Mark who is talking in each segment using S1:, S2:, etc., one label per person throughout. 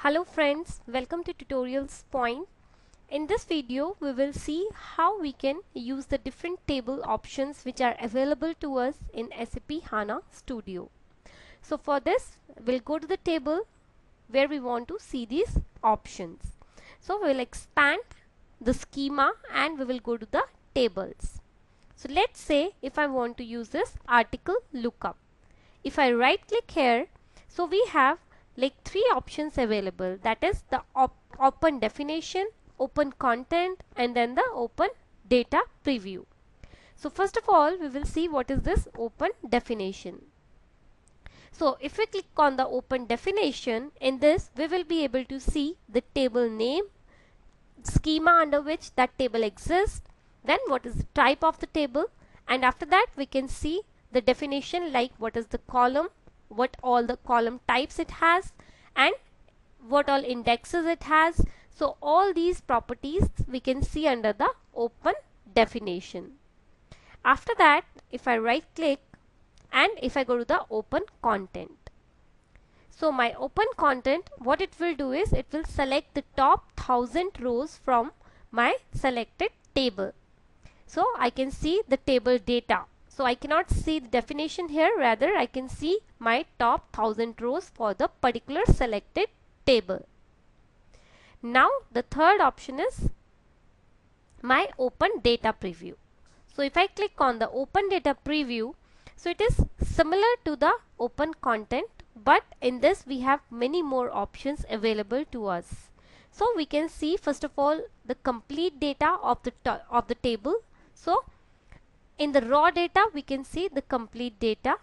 S1: Hello friends, welcome to Tutorialspoint. In this video, we will see how we can use the different table options which are available to us in SAP HANA Studio. So for this, we'll go to the table where we want to see these options. So we'll expand the schema and we will go to the tables. So let's say if I want to use this article lookup. If I right click here, so we have like three options available, that is the open definition, open content, and then the open data preview. So first of all, we will see what is this open definition. So if we click on the open definition, in this we will be able to see the table name, schema under which that table exists, then what is the type of the table, and after that we can see the definition like what is the column, what all the column types it has, and what all indexes it has. So all these properties we can see under the open definition. After that, if I right click and if I go to the open content, so my open content, what it will do is it will select the top 1000 rows from my selected table. So I can see the table data. So I cannot see the definition here, rather I can see my top 1000 rows for the particular selected table. Now the third option is my open data preview. So if I click on the open data preview, so it is similar to the open content, but in this we have many more options available to us. So we can see first of all the complete data of the table. So in the raw data we can see the complete data.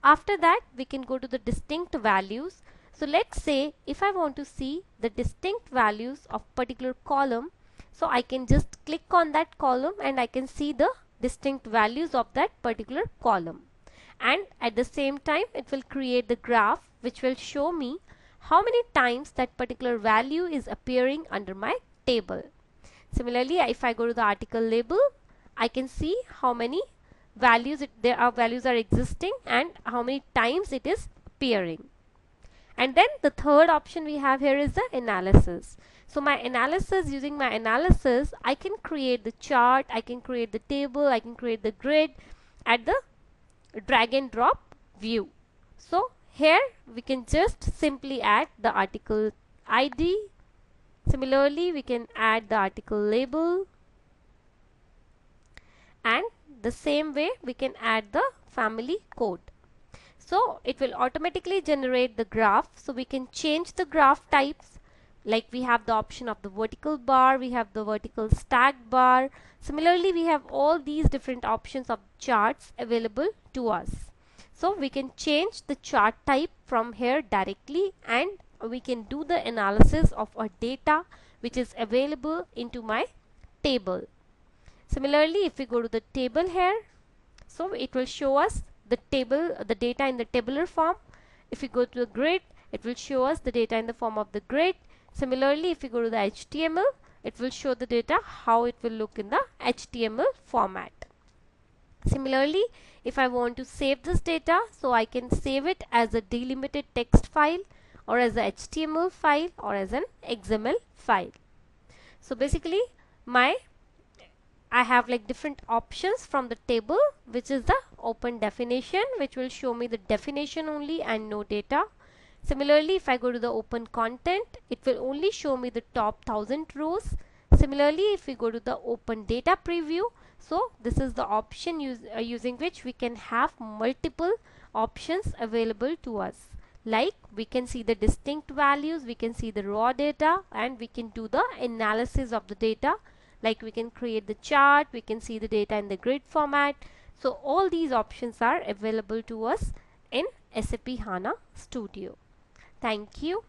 S1: After that we can go to the distinct values. So let's say if I want to see the distinct values of particular column, so I can just click on that column and I can see the distinct values of that particular column. And at the same time it will create the graph which will show me how many times that particular value is appearing under my table. Similarly, if I go to the article label, I can see how many values values are existing and how many times it is appearing. And then the third option we have here is the analysis. So my analysis, using my analysis, I can create the chart, I can create the table, I can create the grid at the drag and drop view. So here we can just simply add the article ID. Similarly, we can add the article label, and the same way we can add the family code. So it will automatically generate the graph. So we can change the graph types, like we have the option of the vertical bar, we have the vertical stacked bar. Similarly, we have all these different options of charts available to us. So we can change the chart type from here directly, and we can do the analysis of our data which is available into my table. Similarly, if we go to the table here, so it will show us the table, the data in the tabular form. If we go to the grid, it will show us the data in the form of the grid. Similarly, if we go to the HTML, it will show the data how it will look in the HTML format. Similarly, if I want to save this data, so I can save it as a delimited text file or as a HTML file or as an XML file. So basically I have like different options from the table, which is the open definition, which will show me the definition only and no data. Similarly, if I go to the open content, it will only show me the top 1000 rows. Similarly, if we go to the open data preview, so this is the option using which we can have multiple options available to us. Like we can see the distinct values, we can see the raw data, and we can do the analysis of the data. Like we can create the chart, we can see the data in the grid format. So all these options are available to us in SAP HANA Studio. Thank you.